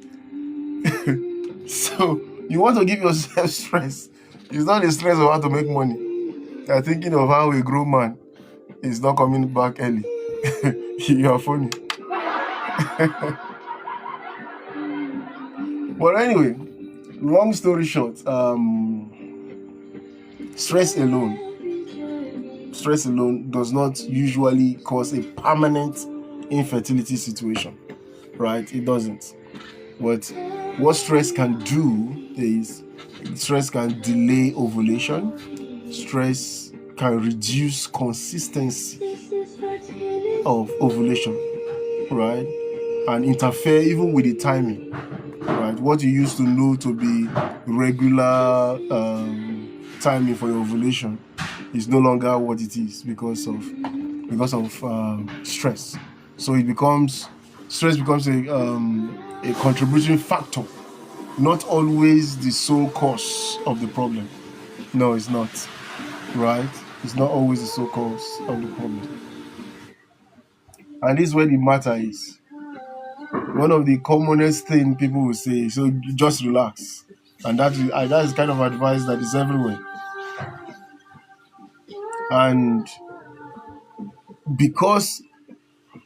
[SPEAKER 1] So you want to give yourself stress. It's not the stress of how to make money. You're thinking of how a grown man is not coming back early. You are funny. But anyway, long story short, stress alone does not usually cause a permanent infertility situation, right? It doesn't. But what stress can do is stress can delay ovulation. Stress can reduce consistency of ovulation, right? And interfere even with the timing, right? What you used to know to be regular timing for your ovulation is no longer what it is because of stress. So stress becomes a contributing factor, not always the sole cause of the problem. No, it's not. Right? It's not always the sole cause of the problem. And this is where the matter is. One of the commonest thing people will say, so just relax. And that is kind of advice that is everywhere. And because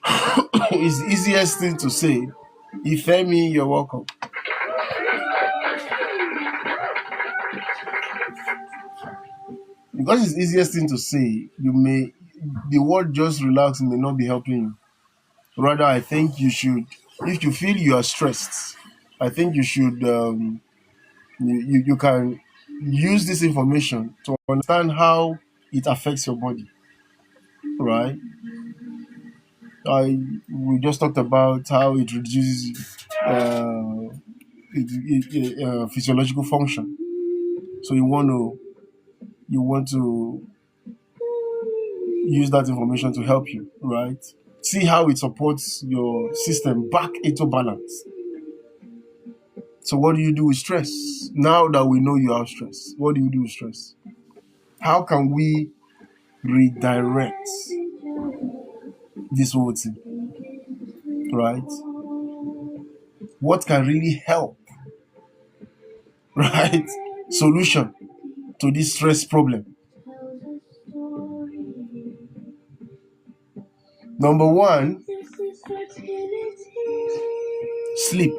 [SPEAKER 1] it's the easiest thing to say, Ifemi, you're welcome. Because it's the easiest thing to say, the word just relax may not be helping you. Rather, I think you should, if you feel you are stressed, I think you should, you can use this information to understand how it affects your body, right? We just talked about how it reduces physiological function. So you want to use that information to help you, right? See how it supports your system back into balance. So what do you do with stress? Now that we know you have stress, what do you do with stress? How can we redirect this whole thing, right? What can really help, right? Solution to this stress problem. Number one, sleep.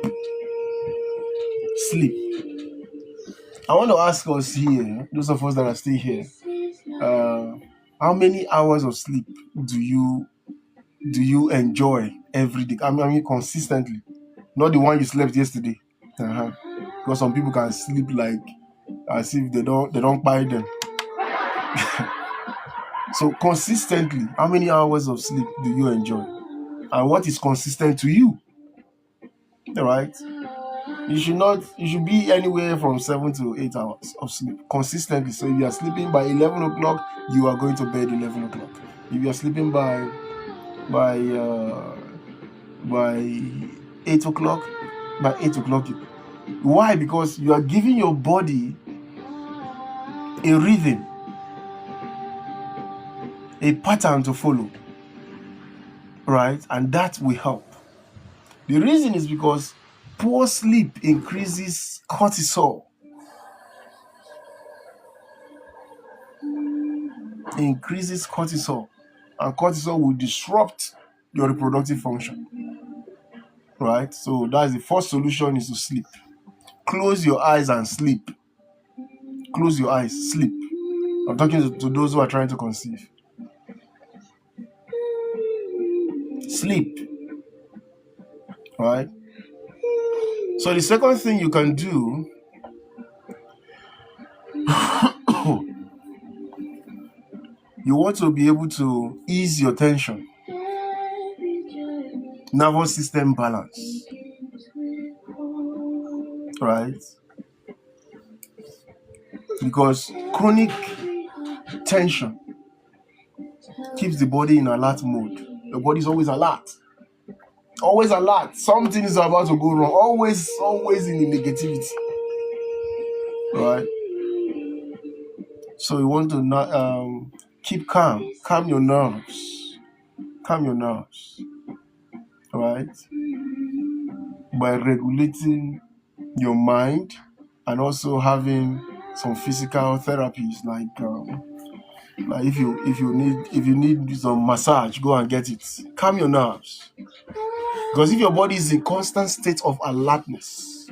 [SPEAKER 1] I want to ask us here, those of us that are still here, how many hours of sleep do you enjoy every day? I mean consistently, not the one you slept yesterday. Because some people can sleep like as if they don't buy them. So consistently, how many hours of sleep do you enjoy? And what is consistent to you? Right? You should be anywhere from 7 to 8 hours of sleep consistently. So if you are sleeping by 11 o'clock, you are going to bed 11 o'clock. If you are sleeping by 8 o'clock, why? Because you are giving your body a rhythm, a pattern to follow, right? And that will help. The reason is because poor sleep increases cortisol. Increases cortisol, and cortisol will disrupt your reproductive function. Right? So that's the first solution, is to sleep. Close your eyes and sleep. Close your eyes, sleep. I'm talking to those who are trying to conceive. Sleep. Right? So the second thing you can do you want to be able to ease your tension. Nervous system balance. Right? Because chronic tension keeps the body in alert mode. The body is always alert. Always alert. Something is about to go wrong. Always in the negativity. Right? So you want to not keep calm. Calm your nerves. Calm your nerves. Right? By regulating your mind and also having some physical therapies, like if you need some massage, go and get it. Calm your nerves. Because if your body is in constant state of alertness,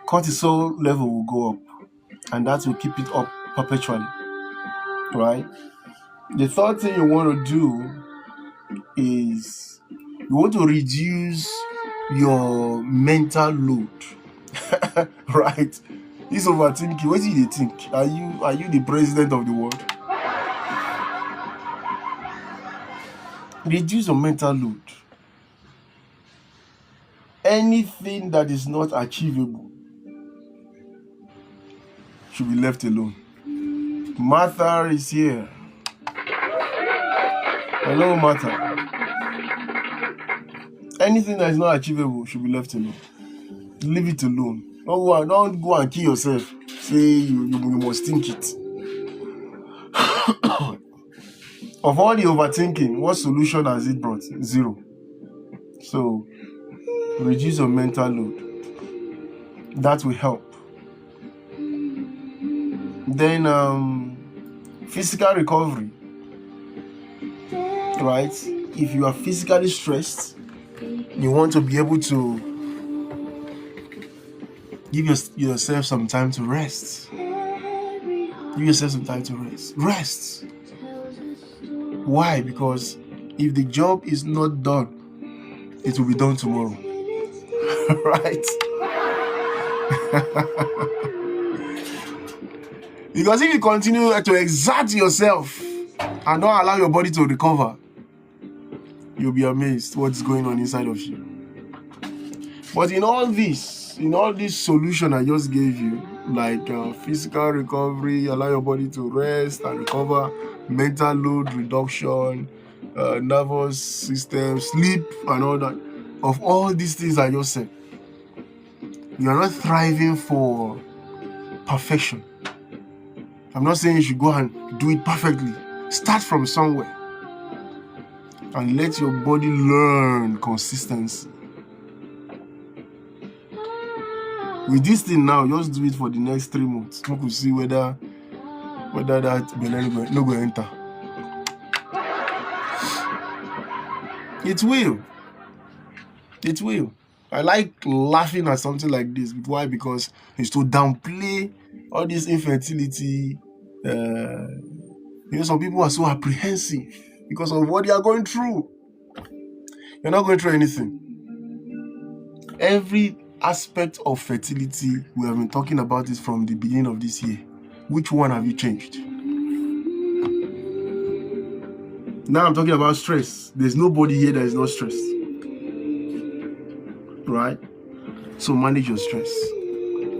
[SPEAKER 1] cortisol level will go up, and that will keep it up perpetually. Right? The third thing you want to do is you want to reduce your mental load. Right? This overthinking, what do you think? Are you the president of the world? Reduce your mental load. Anything that is not achievable should be left alone. Martha is here. Hello, Martha. Anything that is not achievable should be left alone. Leave it alone. Don't go and kill yourself. Say you must think it. Of all the overthinking, what solution has it brought? Zero. So reduce your mental load. That will help. Then physical recovery. Right? If you are physically stressed, you want to be able to give yourself some time to rest. Give yourself some time to rest. Rest. Why? Because if the job is not done, it will be done tomorrow. Right? Because if you continue to exert yourself and not allow your body to recover, you'll be amazed what's going on inside of you. But in all this solution I just gave you, like physical recovery, allow your body to rest and recover, mental load reduction, nervous system, sleep, and all that, of all these things I just said, you are not thriving for perfection. I'm not saying you should go and do it perfectly. Start from somewhere and let your body learn consistency. With this thing now, just do it for the next 3 months. We could see whether that belly no go enter. It will. It will. I like laughing at something like this. Why? Because it's to downplay all this infertility. Some people are so apprehensive because of what they are going through. You're not going through anything. Every aspect of fertility, we have been talking about this from the beginning of this year. Which one have you changed? Now I'm talking about stress. There's nobody here that is not stressed. Right? So manage your stress.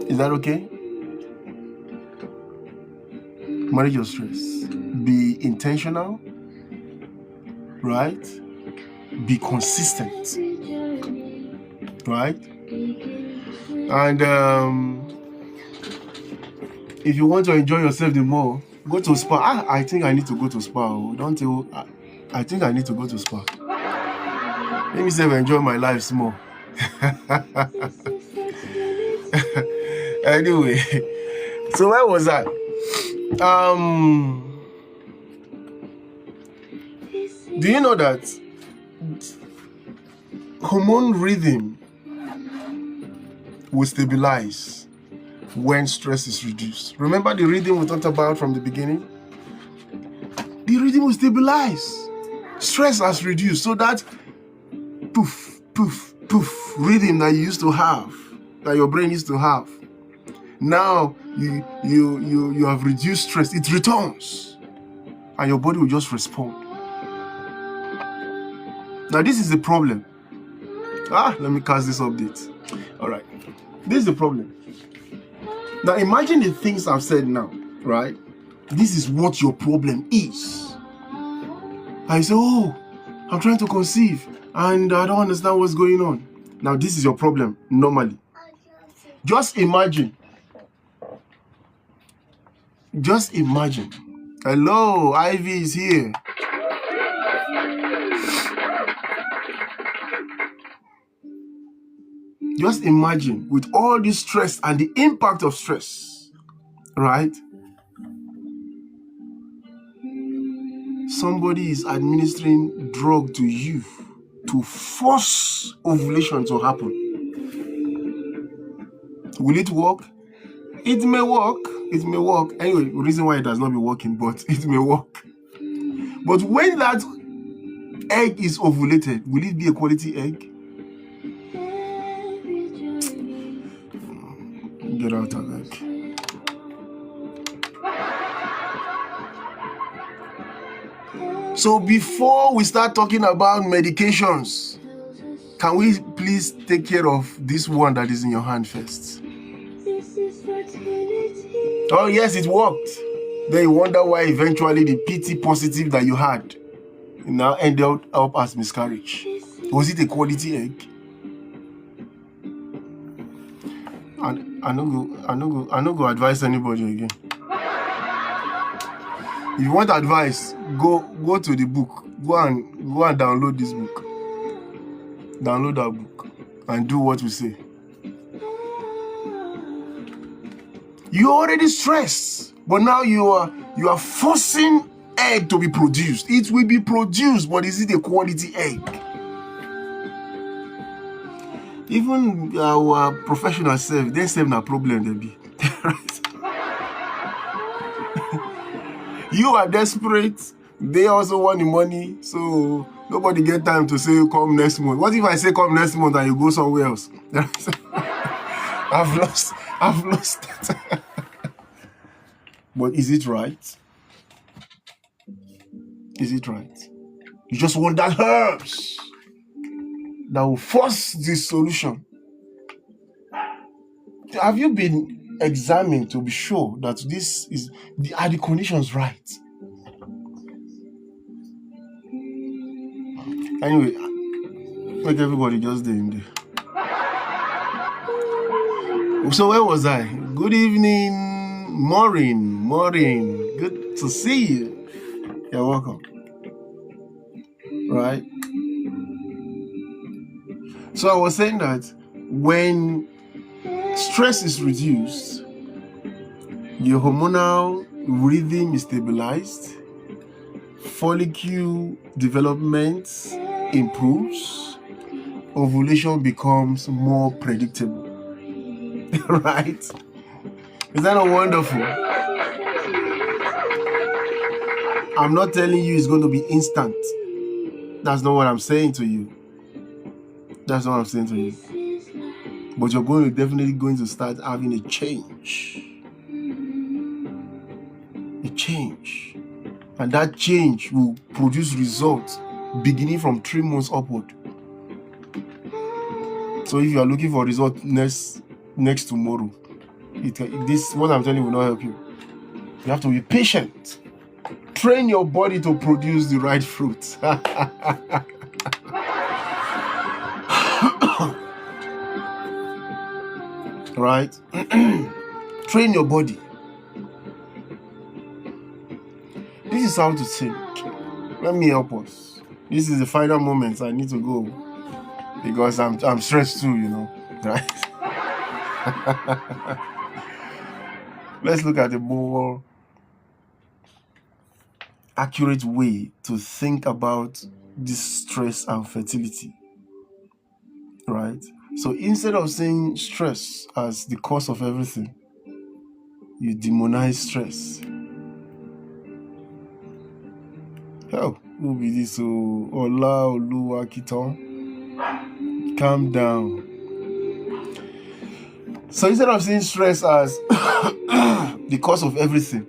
[SPEAKER 1] Is that okay? Manage your stress. Be intentional. Right? Be consistent. Right? And if you want to enjoy yourself the more, go to spa. I think I need to go to spa. Don't you? I think I need to go to spa. Let me enjoy my life small. Anyway, so where was I? Do you know that hormone rhythm will stabilize when stress is reduced? Remember the rhythm we talked about from the beginning? The rhythm will stabilize. Stress has reduced, so that poof, poof, poof rhythm that you used to have, that your brain used to have, now you have reduced stress. It returns, and your body will just respond. Now this is the problem. Let me cast this update. All right, this is the problem. Now imagine the things I've said now, right? This is what your problem is. I say, oh, I'm trying to conceive and I don't understand what's going on. Now this is your problem normally. Just imagine. Hello, Ivy is here. Just imagine with all this stress and the impact of stress, right? Somebody is administering drug to you to force ovulation to happen. Will it work? It may work. Anyway, the reason why it does not be working, but it may work. But when that egg is ovulated, will it be a quality egg? Get out of that. So before we start talking about medications, can we please take care of this one that is in your hand first? Oh yes, it worked. Then you wonder why eventually the PT positive that you had now ended up as miscarriage. Was it a quality egg? I no go advise anybody again. If you want advice, go to the book. Go and download this book. Download that book and do what we say. You're already stressed, but now you are forcing egg to be produced. It will be produced, but is it a quality egg? Even our professional self, they save no problem, they be. You are desperate. They also want the money, so nobody get time to say come next month. What if I say come next month and you go somewhere else? I've lost that. But is it right? Is it right? You just want that herbs that will force this solution. Have you been examined to be sure that are the conditions right? Anyway, make everybody just stay in there. So where was I? Good evening, Maureen. Good to see you. You're welcome. Right? So I was saying that when stress is reduced, your hormonal rhythm is stabilized, follicle development improves, ovulation becomes more predictable. Right? Is that not wonderful? I'm not telling you it's going to be instant. That's not what I'm saying to you. But you're definitely going to start having a change. And that change will produce results beginning from 3 months upward. So if you are looking for a result next tomorrow, what I'm telling you will not help you. You have to be patient. Train your body to produce the right fruit. Right? Train your body. This is how to think. Let me help us. This is the final moment. I need to go because I'm stressed too, right? Let's look at a more accurate way to think about this stress and fertility, right? So instead of saying stress as the cause of everything, you demonize stress. Oh, who be this? Ola Oluwa Kiton. Calm down. So instead of saying stress as the cause of everything,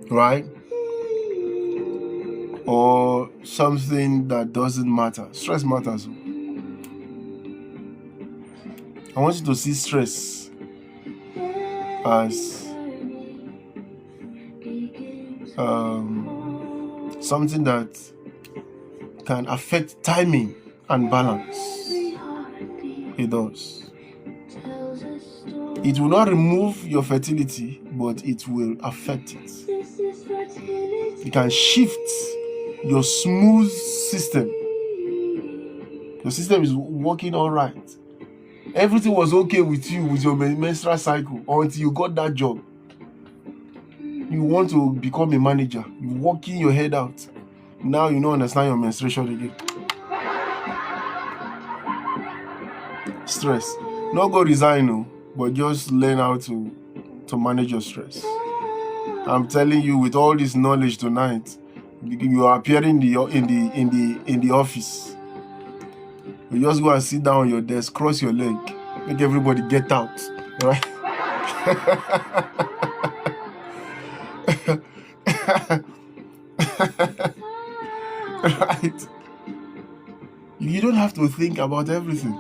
[SPEAKER 1] right? Or something that doesn't matter. Stress matters. I want you to see stress as something that can affect timing and balance. It does. It will not remove your fertility, but it will affect it. It can shift your smooth system. Your system is working all right. Everything was okay with you with your menstrual cycle until you got that job. You want to become a manager. You're working your head out. Now you don't understand your menstruation again. Stress. Not go resign, but just learn how to manage your stress. I'm telling you, with all this knowledge tonight, you are appearing in the office. You just go and sit down on your desk, cross your leg, make everybody get out, right? Right? You don't have to think about everything,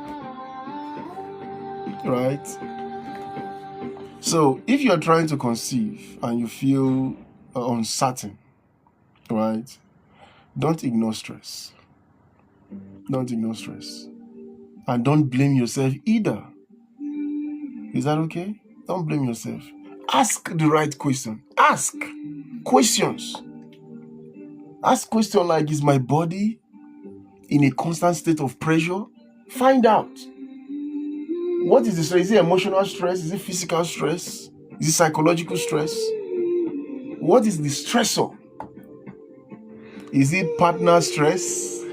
[SPEAKER 1] right? So if you're trying to conceive and you feel uncertain, right? Don't ignore stress. Don't ignore stress. And don't blame yourself either. Is that okay? Don't blame yourself. Ask the right question. Ask questions. Ask questions like, is my body in a constant state of pressure? Find out. What is the stress? Is it emotional stress? Is it physical stress? Is it psychological stress? What is the stressor? Is it partner stress?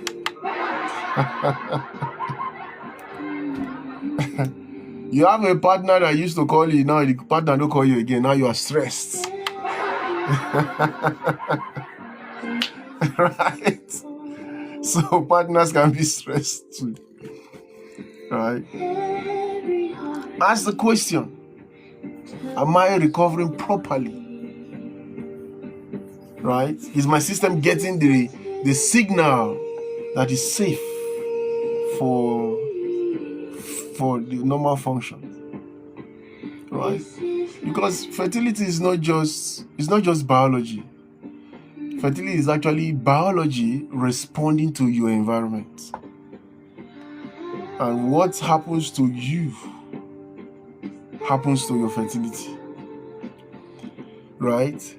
[SPEAKER 1] You have a partner that used to call you, now the partner don't call you again. Now you are stressed. Right? So partners can be stressed too. Right? Ask the question, am I recovering properly? Right? Is my system getting the signal that is safe for the normal function? Right? Because fertility is not just biology. Fertility is actually biology responding to your environment. And what happens to you happens to your fertility. Right?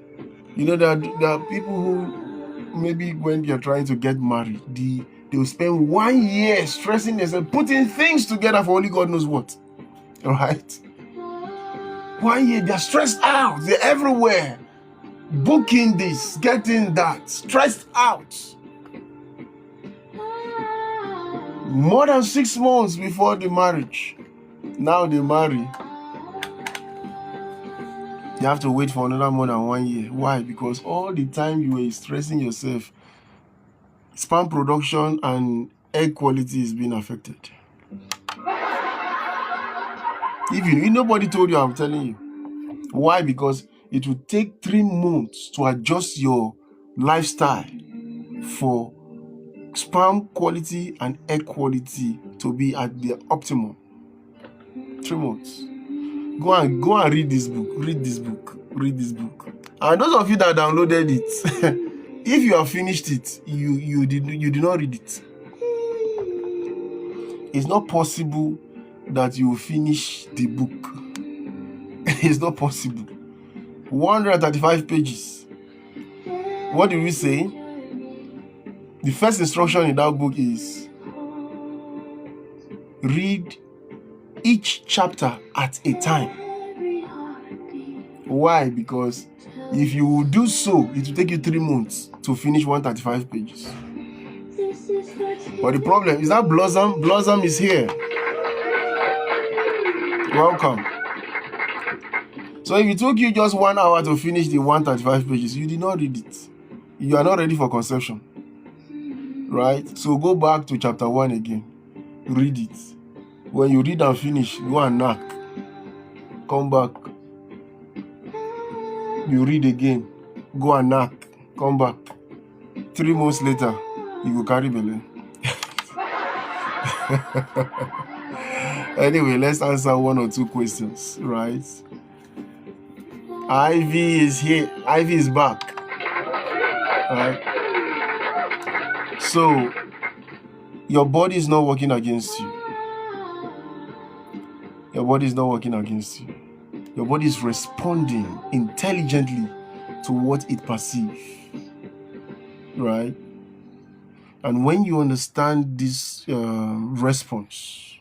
[SPEAKER 1] You know that there are people who maybe when they're trying to get married, they will spend 1 year stressing themselves, putting things together for only God knows what. Right? 1 year, they're stressed out. They're everywhere. Booking this, getting that, stressed out. More than 6 months before the marriage. Now they marry. You have to wait for another more than 1 year. Why? Because all the time you were stressing yourself, sperm production and egg quality is being affected. Even nobody told you, I'm telling you. Why? Because it will take 3 months to adjust your lifestyle for sperm quality and egg quality to be at the optimum. 3 months. Go and read this book. Read this book. And those of you that downloaded it, if you have finished it, you did not read it. It's not possible that you will finish the book. It's not possible. 135 pages. What did we say? The first instruction in that book is read each chapter at a time. Why? Because if you will do so, it will take you 3 months to finish 135 pages. But the problem is that Blossom is here. Welcome. So if it took you just 1 hour to finish the 135 pages, you did not read it. You are not ready for conception. Right? So go back to chapter 1 again. Read it. When you read and finish, go and knock. Come back. You read again. Go and knock. Come back. 3 months later, you will carry belly. Anyway, let's answer 1 or 2 questions, right? Ivy is here. Ivy is back. Right? So, your body is not working against you. Your body is not working against you. Your body is responding intelligently to what it perceives. Right? And when you understand this response,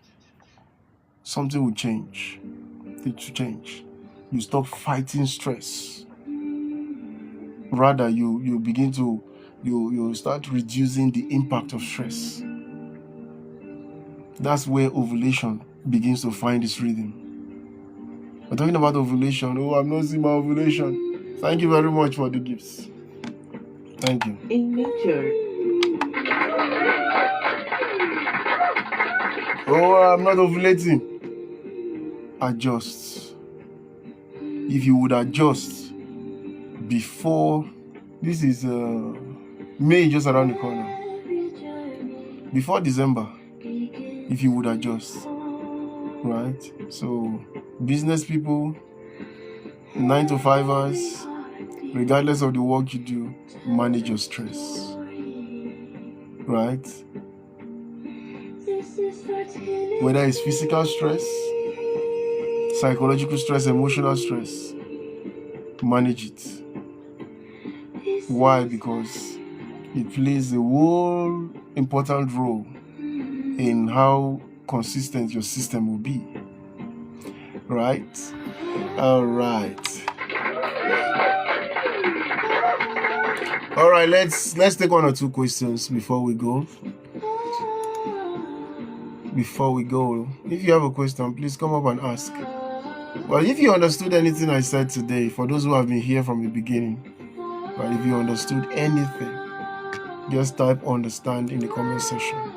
[SPEAKER 1] something will change. It will change. You stop fighting stress. Rather, you begin to you start reducing the impact of stress. That's where ovulation begins to find its rhythm. We're talking about ovulation. Oh, I'm not seeing my ovulation. Thank you very much for the gifts. Thank you.
[SPEAKER 2] In nature.
[SPEAKER 1] Oh, I'm not ovulating. Adjust. If you would adjust before, this is May just around the corner. Before December, if you would adjust, right? So, business people, 9 to 5ers, regardless of the work you do, manage your stress, right? Whether it's physical stress, psychological stress, emotional stress, manage it. Why? Because it plays a whole important role in how consistent your system will be. Right? All right. All right, let's take 1 or 2 questions before we go. If you have a question, please come up and ask. Well, if you understood anything I said today, for those who have been here from the beginning, but if you understood anything, just type understand in the comment section.